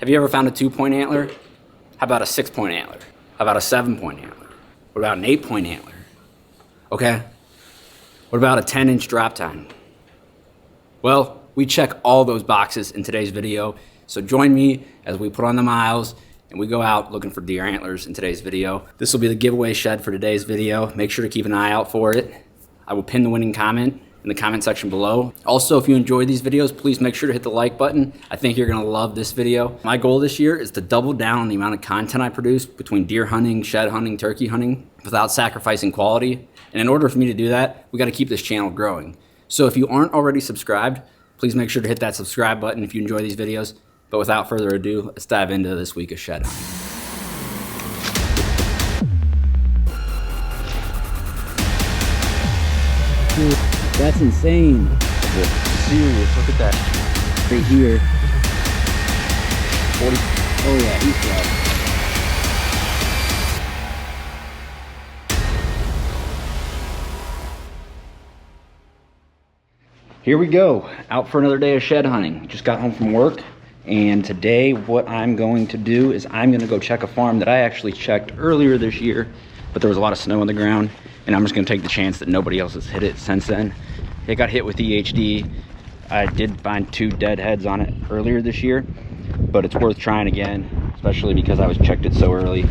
Have you ever found a 2-point antler? How about a 6-point antler? How about a 7-point antler? What about an 8-point antler? Okay. What about a 10-inch drop-tine? Well, we check all those boxes in today's video. So join me as we put on the miles and we go out looking for deer antlers in today's video. This will be the giveaway shed for today's video. Make sure to keep an eye out for it. I will pin the winning comment in the comment section below. Also, if you enjoy these videos, please make sure to hit the like button. I think you're gonna love this video. My goal this year is to double down on the amount of content I produce between deer hunting, shed hunting, turkey hunting, without sacrificing quality. And in order for me to do that, we gotta keep this channel growing. So if you aren't already subscribed, please make sure to hit that subscribe button if you enjoy these videos. But without further ado, let's dive into this week of shed hunting. Dude, that's insane. Serious, look at that. Right here. 40. Oh yeah, he's dead. Here we go, out for another day of shed hunting. Just got home from work, and today what I'm going to do is I'm gonna go check a farm that I actually checked earlier this year, but there was a lot of snow on the ground, and I'm just gonna take the chance that nobody else has hit it since then. It got hit with EHD. I did find 2 deadheads on it earlier this year, but it's worth trying again, especially because I was checked it so early.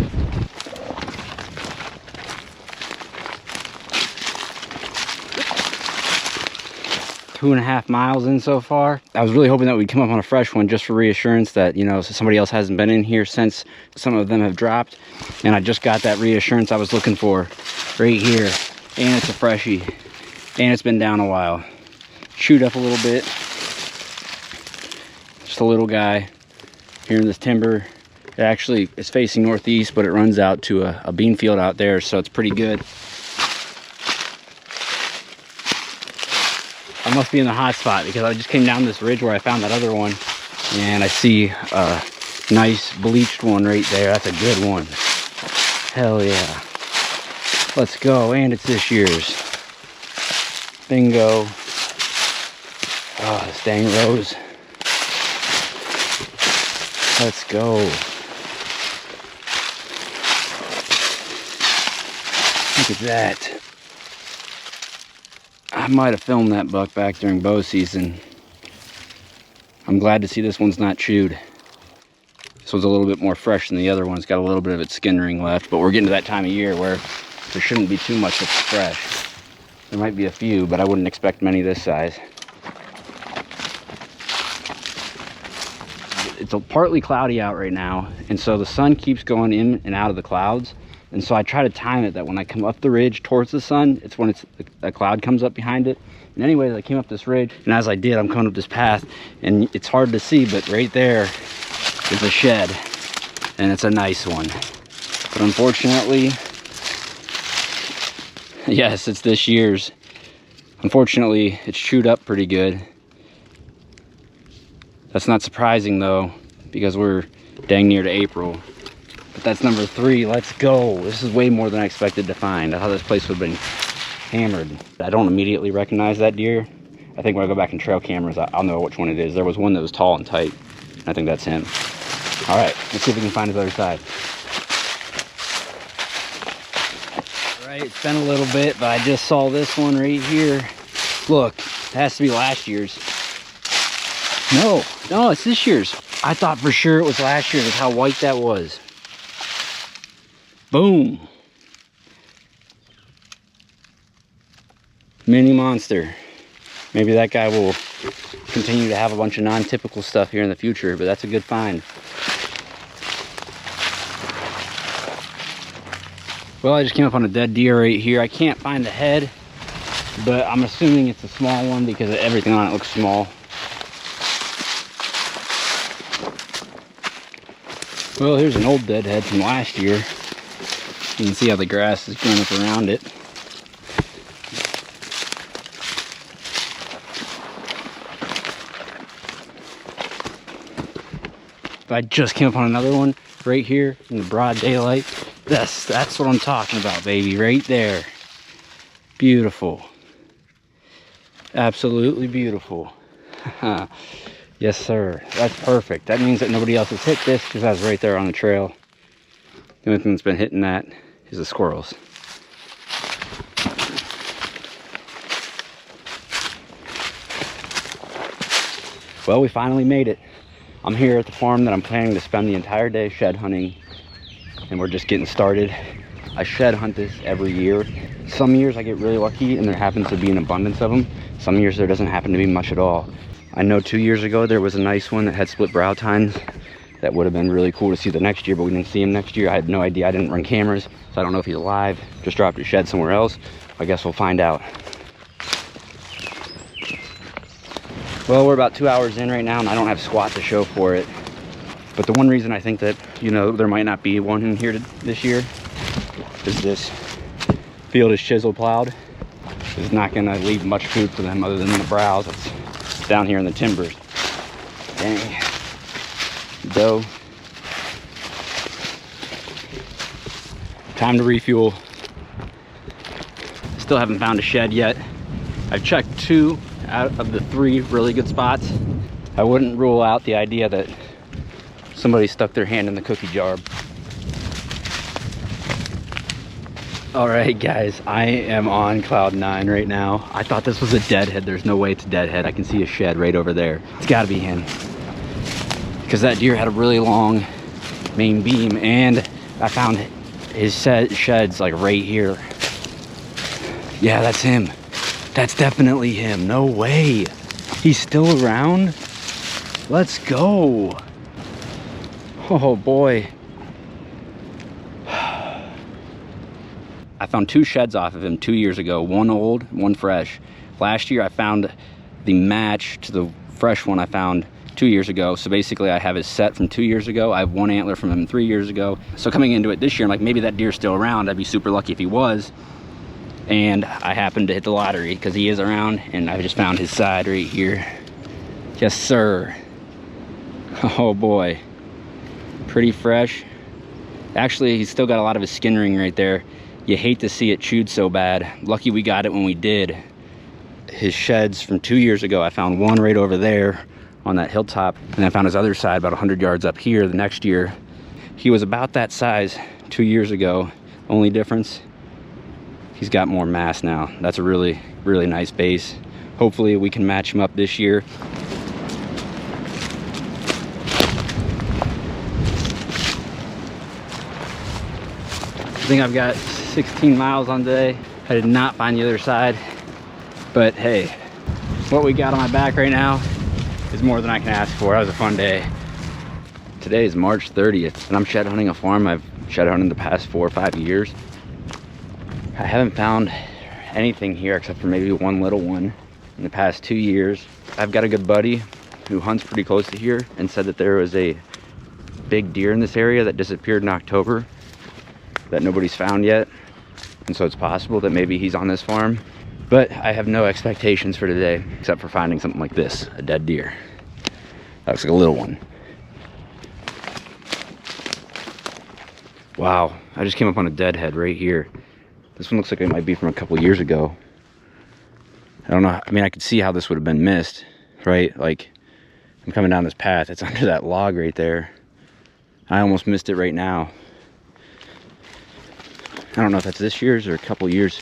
Two and a half miles in so far. I was really hoping that we'd come up on a fresh one just for reassurance that, you know, somebody else hasn't been in here since some of them have dropped. And I just got that reassurance I was looking for right here. And it's a freshie. And it's been down a while. Chewed up a little bit. Just a little guy here in this timber. It actually is facing northeast, but it runs out to a bean field out there, so it's pretty good. I must be in the hot spot because I just came down this ridge where I found that other one, and I see a nice bleached one right there. That's a good one. Hell yeah. Let's go. And it's this year's. Bingo. Oh, this dang rose. Let's go. Look at that. I might have filmed that buck back during bow season. I'm glad to see this one's not chewed. This one's a little bit more fresh than the other one. It's got a little bit of its skin ring left, but we're getting to that time of year where there shouldn't be too much that's fresh. There might be a few, but I wouldn't expect many this size. It's partly cloudy out right now, and so the sun keeps going in and out of the clouds. And so I try to time it that when I come up the ridge towards the sun, it's when a cloud comes up behind it. And anyways, I came up this ridge, and as I did, I'm coming up this path, and it's hard to see, but right there is a shed, and it's a nice one. But unfortunately, yes, it's this year's. Unfortunately, it's chewed up pretty good. That's not surprising though, because we're dang near to April. But that's number 3. Let's go. This is way more than I expected to find. I thought this place would have been hammered. I don't immediately recognize that deer. I think when I go back in trail cameras, I'll know which one it is. There was one that was tall and tight. I think that's him. All right, let's see if we can find his other side. All right, it's been a little bit, but I just saw this one right here. Look, it has to be last year's. No, it's this year's. I thought for sure it was last year's with how white that was. Boom. Mini monster. Maybe that guy will continue to have a bunch of non-typical stuff here in the future, but that's a good find. Well, I just came up on a dead deer right here. I can't find the head, but I'm assuming it's a small one because everything on it looks small. Well, here's an old deadhead from last year. You can see how the grass is growing up around it. I just came up on another one right here in the broad daylight. That's what I'm talking about, baby, right there. Beautiful. Absolutely beautiful. Yes, sir. That's perfect. That means that nobody else has hit this because I was right there on the trail. The only thing that's been hitting that is the squirrels. Well, we finally made it. I'm here at the farm that I'm planning to spend the entire day shed hunting, and we're just getting started. I shed hunt this every year. Some years I get really lucky and there happens to be an abundance of them. Some years there doesn't happen to be much at all. I know 2 years ago there was a nice one that had split brow tines. That would have been really cool to see the next year, but we didn't see him next year. I had no idea. I didn't run cameras, so I don't know if he's alive. Just dropped his shed somewhere else. I guess we'll find out. Well, we're about 2 hours in right now and I don't have squat to show for it. But the one reason I think that, you know, there might not be one in here this year is this field is chisel plowed. It's not gonna leave much food for them other than the browse that's down here in the timbers. Dang. Doe. Time to refuel. Still haven't found a shed yet. I've checked 2 out of the 3 really good spots. I wouldn't rule out the idea that somebody stuck their hand in the cookie jar. All right, guys, I am on cloud 9 right now. I thought this was a deadhead. There's no way it's a deadhead. I can see a shed right over there. It's gotta be him. Because that deer had a really long main beam, and I found his sheds like right here. Yeah, that's him. That's definitely him. No way. He's still around? Let's go. Oh boy. I found 2 sheds off of him 2 years ago. One old, one fresh. Last year I found the match to the fresh one I found 2 years ago. So basically I have his set from 2 years ago. I have 1 antler from him 3 years ago. So coming into it this year, I'm like, maybe that deer's still around. I'd be super lucky if he was. And I happened to hit the lottery because he is around, and I just found his side right here. Yes, sir. Oh boy. Pretty fresh. Actually, he's still got a lot of his skin ring right there. You hate to see it chewed so bad. Lucky we got it when we did. His sheds from 2 years ago, I found one right over there on that hilltop, and I found his other side about 100 yards up here the next year. He was about that size 2 years ago. Only difference, he's got more mass now. That's a really, really nice base. Hopefully we can match him up this year. I think I've got 16 miles on today. I did not find the other side, but hey, what we got on my back right now is more than I can ask for. That was a fun day. Today is March 30th, and I'm shed hunting a farm I've shed hunted the past 4 or 5 years. I haven't found anything here except for maybe one little one in the past 2 years. I've got a good buddy who hunts pretty close to here and said that there was a big deer in this area that disappeared in October that nobody's found yet. And so it's possible that maybe he's on this farm. But I have no expectations for today except for finding something like this, a dead deer. That looks like a little one. Wow, I just came up on a deadhead right here. This one looks like it might be from a couple years ago. I don't know, I mean, I could see how this would have been missed, right? Like, I'm coming down this path, it's under that log right there. I almost missed it right now. I don't know if that's this year's or a couple years.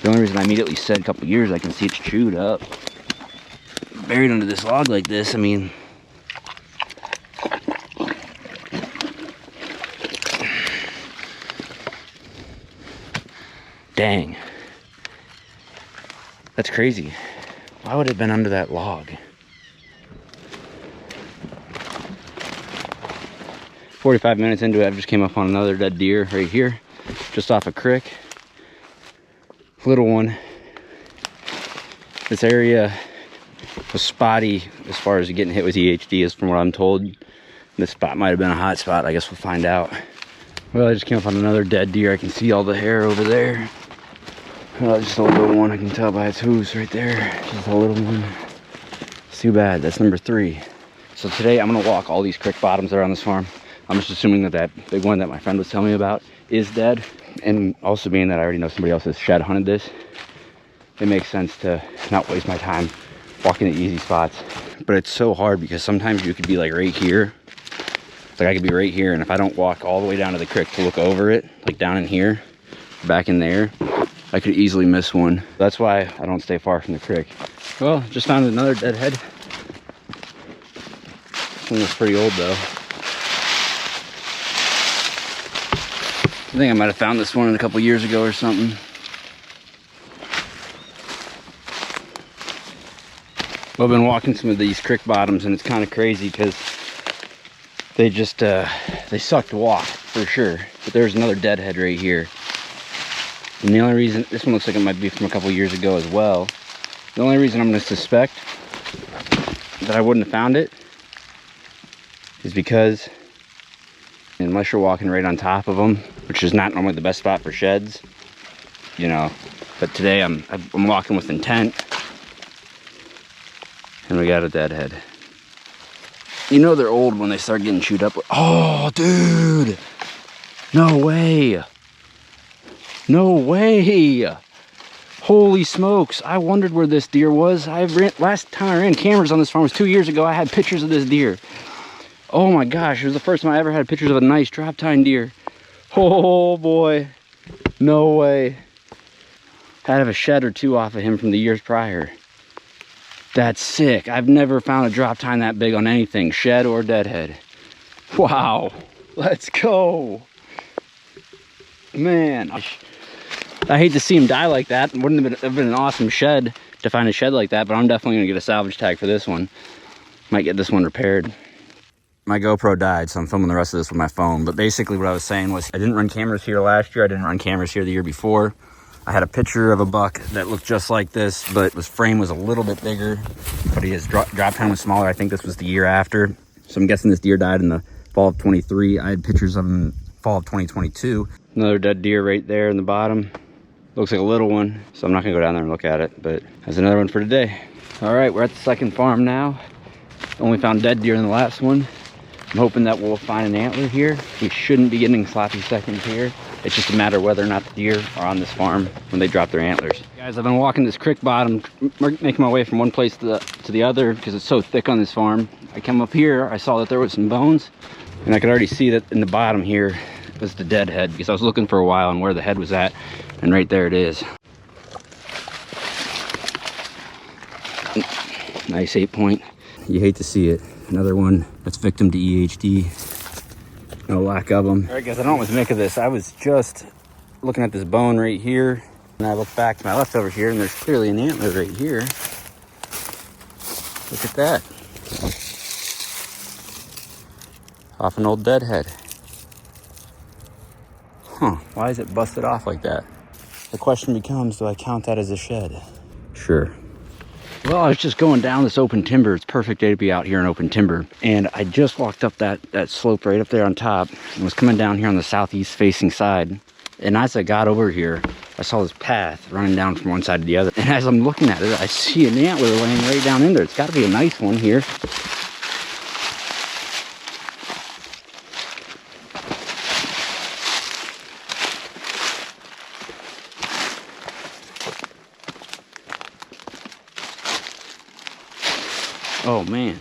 The only reason I immediately said a couple years, I can see it's chewed up. Buried under this log like this, I mean. Dang. That's crazy. Why would it have been under that log? 45 minutes into it, I just came up on another dead deer right here, just off a creek. Little one. This area was spotty as far as getting hit with EHD, is from what I'm told. This spot might have been a hot spot. I guess we'll find out. Well, I just came up on another dead deer. I can see all the hair over there. Just a little one. I can tell by its hooves right there. Just a little one. It's too bad. That's number 3. So today I'm gonna walk all these creek bottoms that are on this farm. I'm just assuming that that big one that my friend was telling me about is dead. And also being that I already know somebody else has shed hunted this, it makes sense to not waste my time walking the easy spots. but it's so hard because sometimes you could be like right here. Like I could be right here, and if I don't walk all the way down to the creek to look over it, like down in here, back in there, I could easily miss one. That's why I don't stay far from the creek. Well, just found another deadhead. This one looks pretty old though. I think I might have found this one a couple years ago or something. Well, I've been walking some of these creek bottoms, and it's kind of crazy because they just, they suck to walk for sure. But there's another deadhead right here. And the only reason, this one looks like it might be from a couple years ago as well. The only reason I'm going to suspect that I wouldn't have found it is because, unless you're walking right on top of them, which is not normally the best spot for sheds, you know, but today I'm walking with intent, and we got a deadhead. You know they're old when they start getting chewed up. Oh, dude! No way! No way! Holy smokes! I wondered where this deer was. Last time I ran cameras on this farm was 2 years ago. I had pictures of this deer. Oh my gosh! It was the first time I ever had pictures of a nice drop-tine deer. Oh boy! No way! Had to have a shed or two off of him from the years prior. That's sick. I've never found a drop-tine that big on anything, shed or deadhead. Wow. Let's go. Man, I hate to see him die like that. It wouldn't have been an awesome shed to find a shed like that, but I'm definitely going to get a salvage tag for this one. Might get this one repaired. My GoPro died, so I'm filming the rest of this with my phone. But basically what I was saying was I didn't run cameras here last year. I didn't run cameras here the year before. I had a picture of a buck that looked just like this, but his frame was a little bit bigger, but his drop time was smaller. I think this was the year after. So I'm guessing this deer died in the fall of 23. I had pictures of him in fall of 2022. Another dead deer right there in the bottom. Looks like a little one, so I'm not gonna go down there and look at it, but that's another one for today. All right, we're at the second farm now. Only found dead deer in the last one. I'm hoping that we'll find an antler here. We shouldn't be getting sloppy seconds here. It's just a matter of whether or not the deer are on this farm when they drop their antlers. Guys, I've been walking this creek bottom, making my way from one place to the other because it's so thick on this farm. I came up here, I saw that there was some bones, and I could already see that in the bottom here was the dead head because I was looking for a while and where the head was at, and right there it is. Nice 8-point. You hate to see it. Another one that's victim to EHD. No lack of them. All right, guys, I don't know what to make of this. I was just looking at this bone right here, and I look back to my left over here, and there's clearly an antler right here. Look at that. Off an old deadhead. Huh, why is it busted off like that? The question becomes, do I count that as a shed? Sure. Well, I was just going down this open timber. It's a perfect day to be out here in open timber. And I just walked up that slope right up there on top and was coming down here on the southeast facing side. And as I got over here, I saw this path running down from one side to the other. And as I'm looking at it, I see an antler laying right down in there. It's got to be a nice one here. Oh man,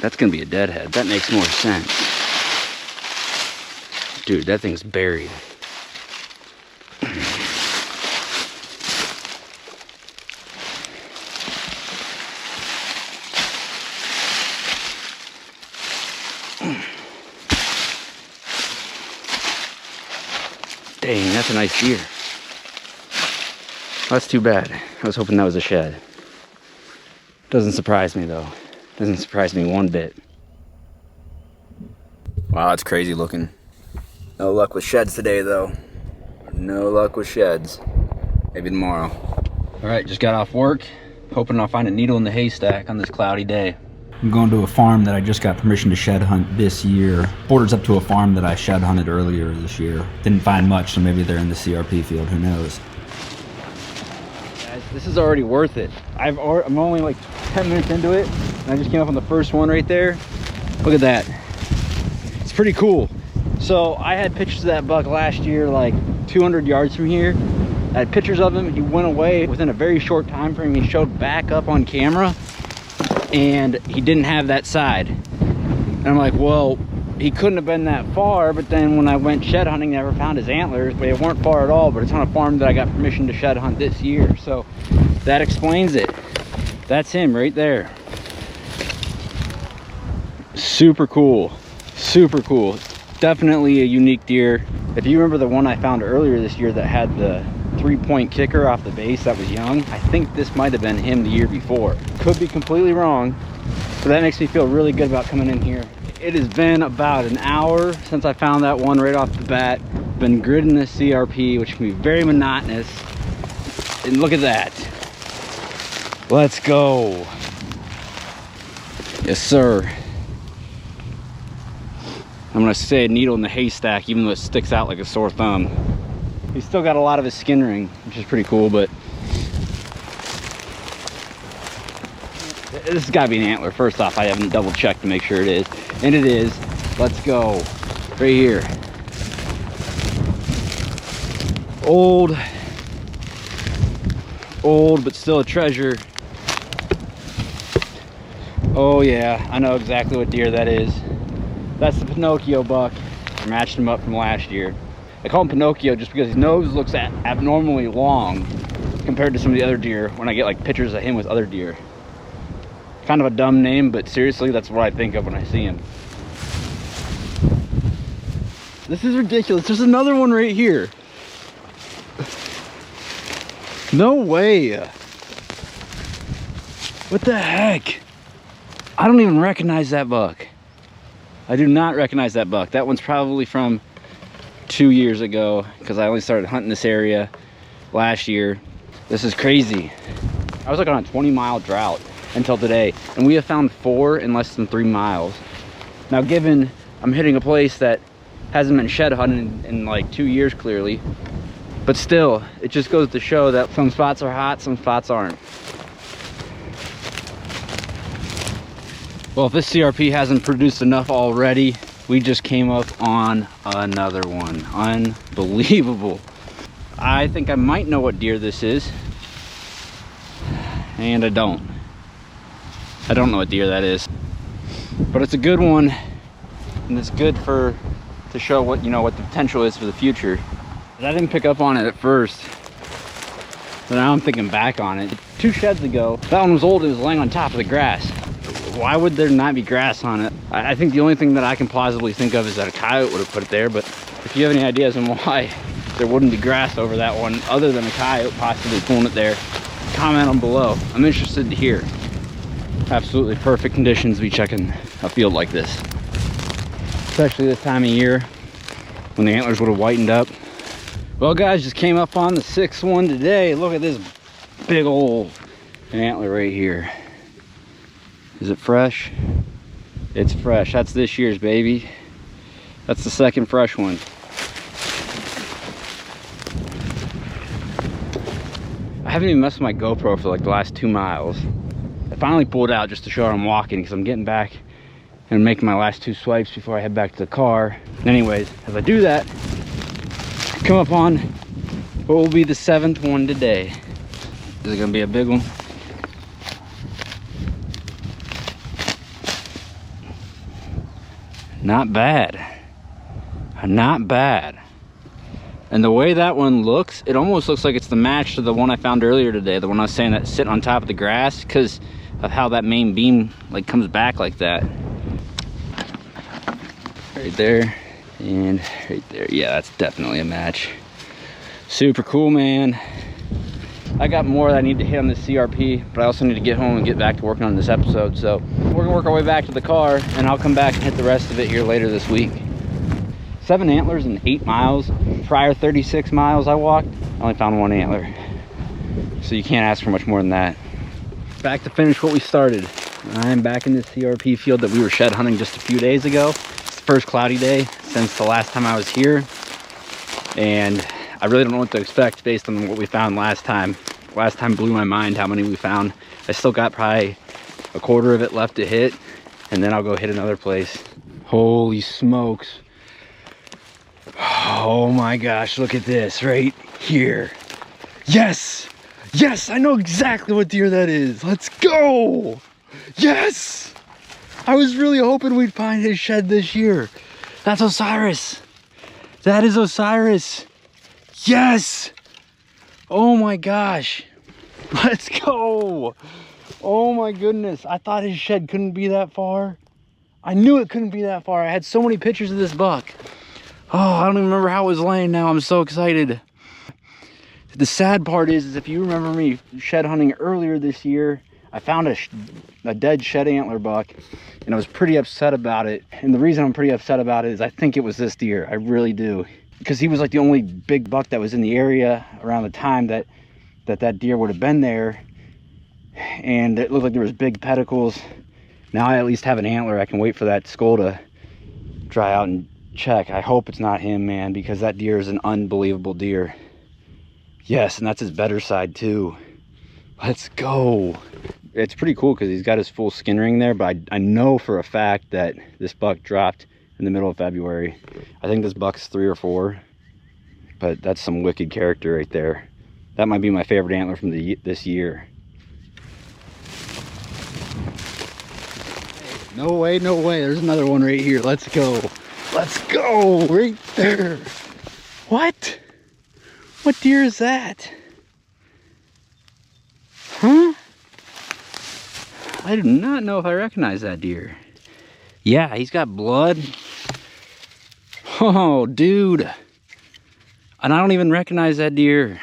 that's gonna be a deadhead. That makes more sense. Dude, that thing's buried. Dang, that's a nice deer. That's too bad. I was hoping that was a shed. Doesn't surprise me though. Doesn't surprise me one bit. Wow, that's crazy looking. No luck with sheds today though. No luck with sheds. Maybe tomorrow. All right, just got off work. Hoping I'll find a needle in the haystack on this cloudy day. I'm going to a farm that I just got permission to shed hunt this year. Borders up to a farm that I shed hunted earlier this year. Didn't find much, so maybe they're in the CRP field, who knows. Guys, this is already worth it. I'm only like 10 minutes into it, and I just came up on the first one right there. Look at that. It's pretty cool. So I had pictures of that buck last year, like 200 yards from here. I had pictures of him. He went away within a very short time frame. He showed back up on camera. and he didn't have that side. And I'm like, well, he couldn't have been that far. But then when I went shed hunting, I never found his antlers. They weren't far at all, but it's on a farm that I got permission to shed hunt this year. So that explains it. That's him right there. Super cool, super cool. Definitely a unique deer. If you remember the one I found earlier this year that had the 3-point kicker off the base that was young, I think this might have been him the year before. Could be completely wrong, but that makes me feel really good about coming in here. It has been about an hour since I found that one right off the bat. Been gridding this CRP, which can be very monotonous. And look at that. Let's go. Yes, sir. I'm gonna say a needle in the haystack, even though it sticks out like a sore thumb. He's still got a lot of his skin ring, which is pretty cool, but this has got to be an antler. First off, I haven't double checked to make sure it is, and it is. Let's go. Right here. Old, but still a treasure. Oh yeah, I know exactly what deer that is. That's the Pinocchio buck. I matched him up from last year. I call him Pinocchio just because his nose looks abnormally long compared to some of the other deer when I get like pictures of him with other deer. Kind of a dumb name, but seriously, that's what I think of when I see him. This is ridiculous. There's another one right here. No way. What the heck? I don't even recognize that buck. I do not recognize that buck. That one's probably from 2 years ago because I only started hunting this area last year. This is crazy. I was like on a 20-mile drought until today, and we have found 4 in less than 3 miles. Now, given I'm hitting a place that hasn't been shed hunted in like 2 years clearly, but still, it just goes to show that some spots are hot, some spots aren't. Well, if this CRP hasn't produced enough already, we just came up on another one. Unbelievable. I think I might know what deer this is, and I don't know what deer that is, but it's a good one, and it's good to show what, you know, what the potential is for the future. But I didn't pick up on it at first, but now I'm thinking back on it. 2 sheds ago, that one was old. It was laying on top of the grass. Why would there not be grass on it? I think the only thing that I can plausibly think of is that a coyote would have put it there, but if you have any ideas on why there wouldn't be grass over that one other than a coyote possibly pulling it there, comment on below. I'm interested to hear. Absolutely perfect conditions to be checking a field like this, especially this time of year when the antlers would have whitened up. Well guys, just came up on the 6th one today. Look at this big old antler right here. Is it fresh? It's fresh. That's this year's, baby. That's the 2nd fresh one. I haven't even messed with my GoPro for like the last 2 miles. I finally pulled out just to show how I'm walking because I'm getting back and making my last 2 swipes before I head back to the car. Anyways, as I do that, I come up on what will be the 7th one today. Is it gonna be a big one? Not bad. Not bad. And the way that one looks, it almost looks like it's the match to the one I found earlier today, the one I was saying that's sitting on top of the grass, because of how that main beam like comes back like that. Right there and right there. Yeah, that's definitely a match. Super cool, man. I got more that I need to hit on this CRP, but I also need to get home and get back to working on this episode. So we're gonna work our way back to the car, and I'll come back and hit the rest of it here later this week. 7 antlers in 8 miles. Prior 36 miles I walked, I only found 1 antler. So you can't ask for much more than that. Back to finish what we started. I'm back in this CRP field that we were shed hunting just a few days ago. It's the first cloudy day since the last time I was here, and I really don't know what to expect based on what we found last time. Last time blew my mind how many we found. I still got probably a quarter of it left to hit, and then I'll go hit another place. Holy smokes. Oh my gosh, look at this right here. Yes! Yes, I know exactly what deer that is. Let's go! Yes! I was really hoping we'd find his shed this year. That's Osiris. That is Osiris. Yes! Oh my gosh. Let's go. Oh my goodness. I thought his shed couldn't be that far. I knew it couldn't be that far. I had so many pictures of this buck. Oh, I don't even remember how it was laying now. I'm so excited. The sad part is if you remember me shed hunting earlier this year, I found a dead shed antler buck, and I was pretty upset about it. And the reason I'm pretty upset about it is I think it was this deer. I really do. Because he was like the only big buck that was in the area around the time that deer would have been there. And it looked like there was big pedicles. Now I at least have an antler. I can wait for that skull to dry out and check. I hope it's not him, man, because that deer is an unbelievable deer. Yes, and that's his better side too. Let's go. It's pretty cool because he's got his full skin ring there, but I know for a fact that this buck dropped in the middle of February. I think this buck's 3 or 4, but that's some wicked character right there. That might be my favorite antler from this year. No way, no way. There's another one right here. Let's go. Let's go. Right there. What? What deer is that? Huh? I do not know if I recognize that deer. Yeah, he's got blood. Oh, dude. And I don't even recognize that deer.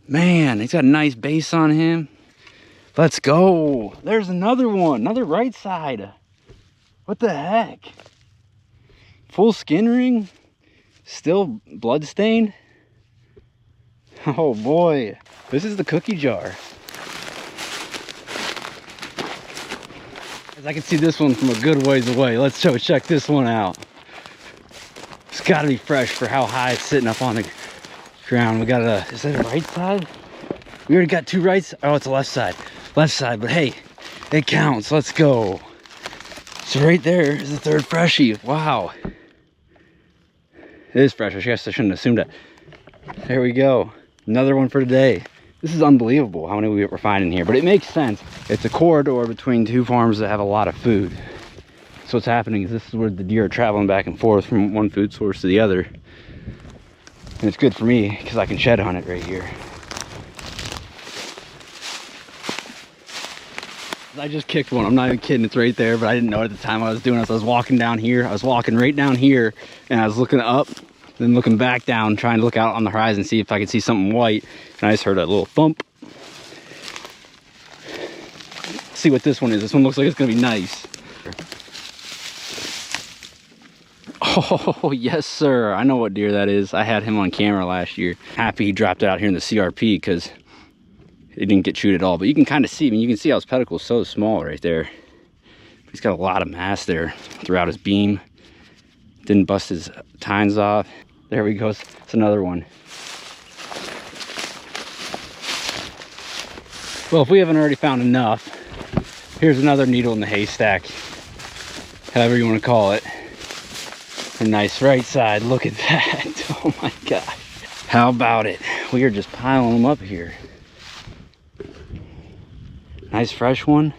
Man, he's got a nice base on him. Let's go. There's another one, another right side. What the heck? Full skin ring, still blood stained. Oh boy, this is the cookie jar. I can see this one from a good ways away. Let's go check this one out. It's gotta be fresh for how high it's sitting up on the ground. We got is that a right side? We already got 2 rights. Oh, it's a left side. Left side, but hey, it counts. Let's go. So right there is the 3rd freshie. Wow. It is fresh. I guess I shouldn't have assumed that. There we go. Another one for today. This is unbelievable how many we're finding here, but it makes sense. It's a corridor between 2 farms that have a lot of food. So what's happening is this is where the deer are traveling back and forth from one food source to the other. And it's good for me because I can shed hunt it right here. I just kicked one. I'm not even kidding. It's right there, but I didn't know at the time I was doing it. So I was walking down here. I was walking right down here, and I was looking up, then looking back down, trying to look out on the horizon, see if I could see something white. And I just heard a little thump. Let's see what this one is. This one looks like it's gonna be nice. Oh, yes, sir. I know what deer that is. I had him on camera last year. Happy he dropped it out here in the CRP because it didn't get chewed at all. But you can kind of see, I mean, you can see how his pedicle's so small right there. He's got a lot of mass there throughout his beam. Didn't bust his tines off. There we go. It's another one. Well, if we haven't already found enough, here's another needle in the haystack. However you want to call it. A nice right side. Look at that. Oh my gosh. How about it? We are just piling them up here. Nice fresh one.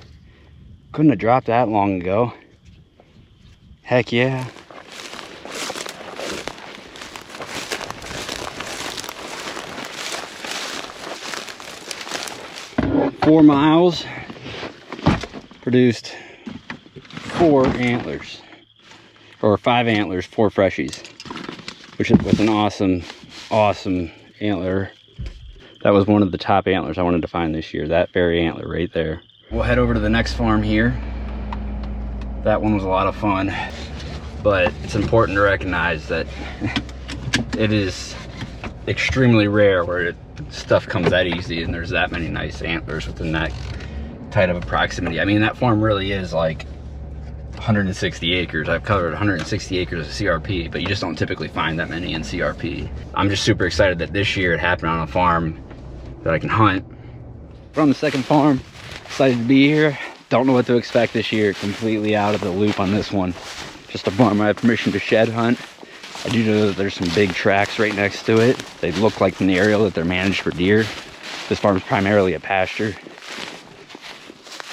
Couldn't have dropped that long ago. Heck yeah. Four miles produced 4 antlers. Or 5 antlers, 4 freshies, which was an awesome antler. That was one of the top antlers I wanted to find this year, that very antler right there. We'll head over to the next farm here. That one was a lot of fun, but it's important to recognize that it is extremely rare where stuff comes that easy and there's that many nice antlers within that tight of a proximity. I mean, that farm really is like 160 acres. I've covered 160 acres of CRP, but you just don't typically find that many in CRP. I'm just super excited that this year it happened on a farm that I can hunt. We're on the second farm. Excited to be here. Don't know what to expect this year. Completely out of the loop on this one. Just a farm I have permission to shed hunt. I do know that there's some big tracks right next to it. They look like from the aerial that they're managed for deer. This farm is primarily a pasture.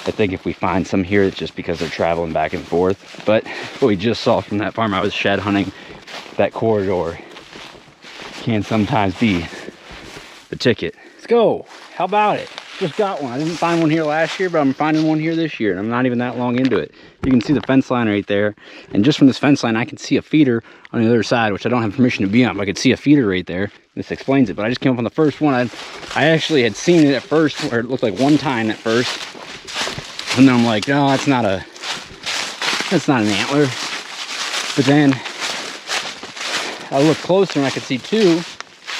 I think if we find some here, it's just because they're traveling back and forth. But what we just saw from that farm I was shed hunting, that corridor can sometimes be the ticket. Let's go. How about it? Just got one. I didn't find one here last year, but I'm finding one here this year, and I'm not even that long into it. You can see the fence line right there, and just from this fence line I can see a feeder on the other side, which I don't have permission to be on, but I could see a feeder right there. This explains it, but I just came up on the first one. I actually had seen it at first where it looked like one tine at first, and then I'm like, no, that's not an antler. But then I looked closer and I could see two.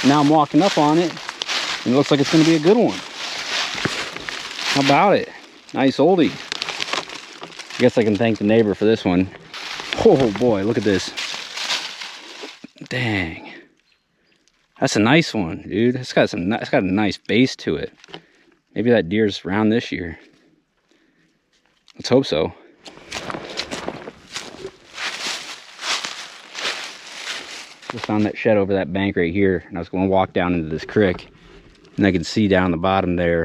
Now I'm walking up on it and it looks like it's going to be a good one. How about it? Nice oldie. I guess I can thank the neighbor for this one. Oh boy, look at this. Dang. That's a nice one, dude. It's got a nice base to it. Maybe that deer's around this year. Let's hope so. Just found that shed over that bank right here, and I was going to walk down into this creek, and I could see down the bottom there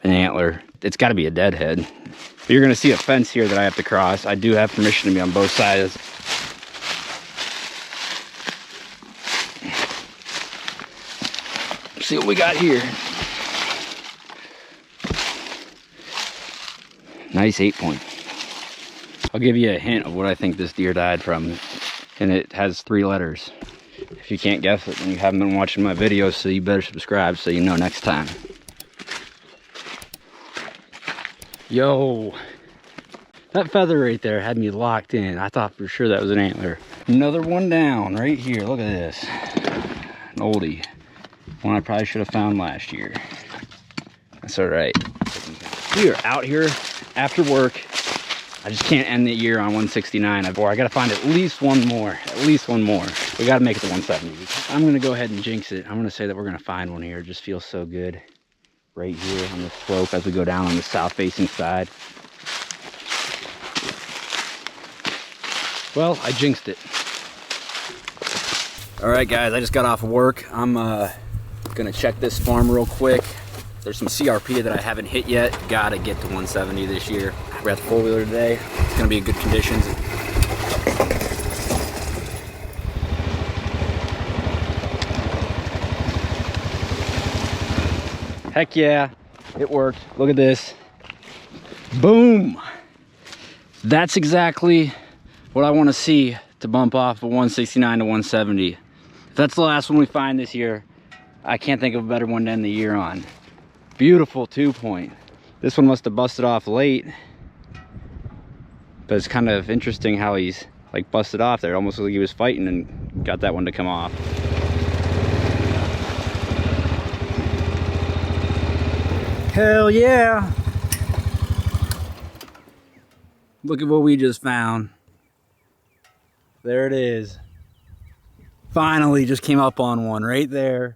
an antler. It's got to be a deadhead. But you're going to see a fence here that I have to cross. I do have permission to be on both sides. Let's see what we got here. Nice 8-point. I'll give you a hint of what I think this deer died from, and it has 3 letters. If you can't guess it, then you haven't been watching my videos, so you better subscribe so you know next time. Yo, that feather right there had me locked in. I thought for sure that was an antler. Another one down right here. Look at this. An oldie. One I probably should have found last year. That's all right. We are out here after work. I just can't end the year on 169. I gotta find at least one more. At least one more. We gotta make it to 170. I'm gonna go ahead and jinx it. I'm gonna say that we're gonna find one here. It just feels so good. Right here on the slope as we go down on the south facing side. Well, I jinxed it. All right, guys, I just got off of work. I'm gonna check this farm real quick. There's some CRP that I haven't hit yet. Gotta get to 170 this year. We're at the four-wheeler today. It's gonna be in good conditions. Heck yeah, it worked. Look at this. Boom! That's exactly what I want to see to bump off of 169 to 170. If that's the last one we find this year, I can't think of a better one to end the year on. Beautiful 2-point. This one must have busted off late, but it's kind of interesting how he's like busted off there. Almost like he was fighting and got that one to come off. Hell yeah! Look at what we just found. There it is. Finally just came up on one right there.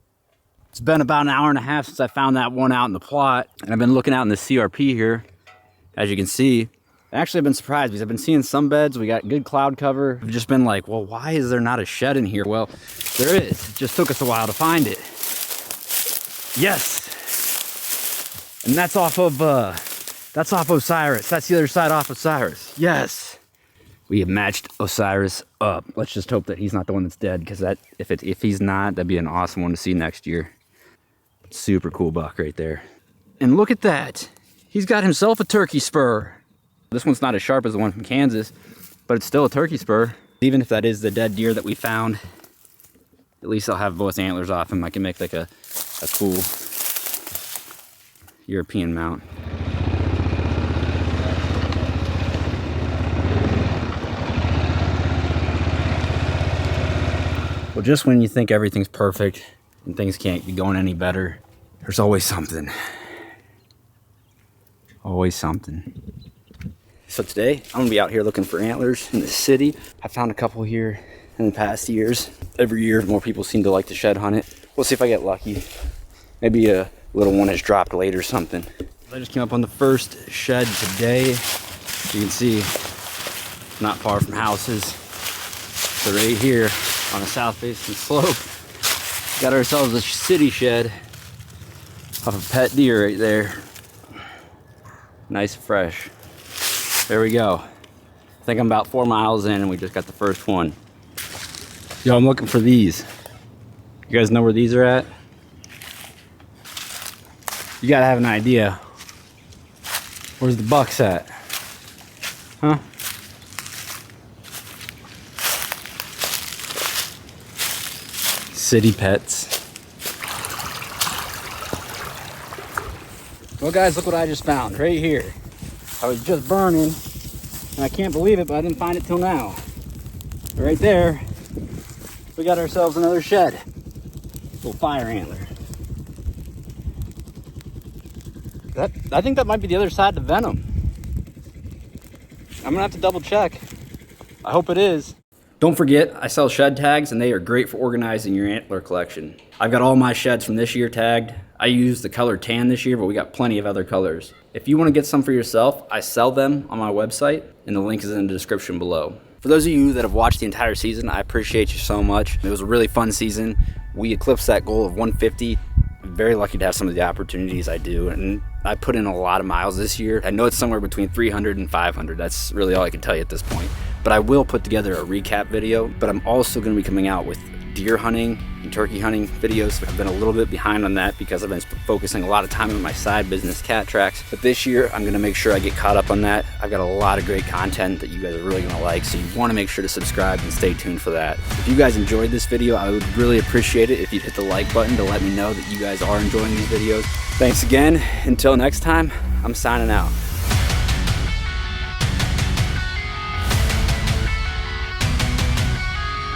It's been about an hour and a half since I found that one out in the plot, and I've been looking out in the CRP here, as you can see. Actually, I've been surprised because I've been seeing some beds. We got good cloud cover. I've just been like, well, why is there not a shed in here? Well, there is. It just took us a while to find it. Yes. And that's off of Osiris. That's the other side off Osiris. Yes. We have matched Osiris up. Let's just hope that he's not the one that's dead, because that if he's not, that'd be an awesome one to see next year. Super cool buck right there. And look at that. He's got himself a turkey spur. This one's not as sharp as the one from Kansas, but it's still a turkey spur. Even if that is the dead deer that we found, at least I'll have both antlers off him. I can make like a cool European mount. Well, just when you think everything's perfect and things can't be going any better, there's always something. Always something. So today, I'm gonna be out here looking for antlers in the city. I found a couple here in the past years. Every year, more people seem to like to shed hunt it. We'll see if I get lucky. Maybe a little one has dropped late or something. I just came up on the first shed today. You can see, not far from houses. So right here on a south facing slope, got ourselves a city shed off a pet deer right there. Nice fresh. There we go. I think I'm about 4 miles in and we just got the first one. Yo, I'm looking for these. You guys know where these are at? You gotta have an idea. Where's the bucks at? Huh? City pets. Well guys, look what I just found right here. I was just burning and I can't believe it, but I didn't find it till now. Right there, we got ourselves another shed. Little fire antler. I think that might be the other side to Venom. I'm gonna have to double check. I hope it is. Don't forget, I sell shed tags and they are great for organizing your antler collection. I've got all my sheds from this year tagged. I used the color tan this year, but we got plenty of other colors. If you want to get some for yourself, I sell them on my website and the link is in the description below. For those of you that have watched the entire season, I appreciate you so much. It was a really fun season. We eclipsed that goal of 150. I'm very lucky to have some of the opportunities I do, and I put in a lot of miles this year. I know it's somewhere between 300 and 500. That's really all I can tell you at this point. But I will put together a recap video, but I'm also going to be coming out with deer hunting and turkey hunting videos. I've been a little bit behind on that because I've been focusing a lot of time on my side business, cat tracks. But this year, I'm going to make sure I get caught up on that. I've got a lot of great content that you guys are really going to like, so you want to make sure to subscribe and stay tuned for that. If you guys enjoyed this video, I would really appreciate it if you'd hit the like button to let me know that you guys are enjoying these videos. Thanks again. Until next time, I'm signing out.